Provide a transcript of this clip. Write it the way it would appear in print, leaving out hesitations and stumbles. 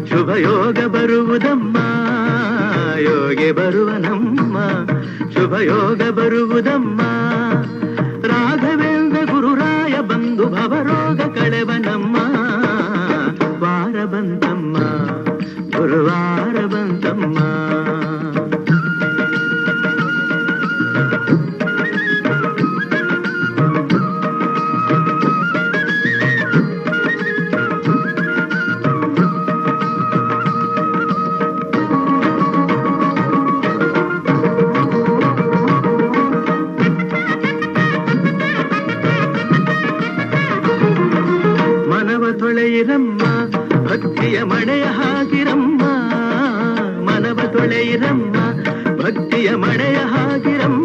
ಶುಭಯೋಗ ಬರುವುದಮ್ಮ ಯೋಗಿ ಬರುವನಮ್ಮ ಶುಭಯೋಗ ಬರುವುದಮ್ಮ ರಾಘವೇಂದ್ರ ಗುರುರಾಯ ಬಂದು ಭವರೋಗ ಕಳೆವನಮ್ಮ ವಾರ ಬಂತಮ್ಮ ಗುರುವಾರ ಬಂತಮ್ಮ ತೊಳೆಯಿರಮ್ಮ ಭಕ್ತಿಯ ಮಳೆಯ ಹಾಗಿರಮ್ಮ ಮನವ ತೊಳೆಯಿರಮ್ಮ ಭಕ್ತಿಯ ಮಳೆಯ ಹಾಗಿರಮ್ಮ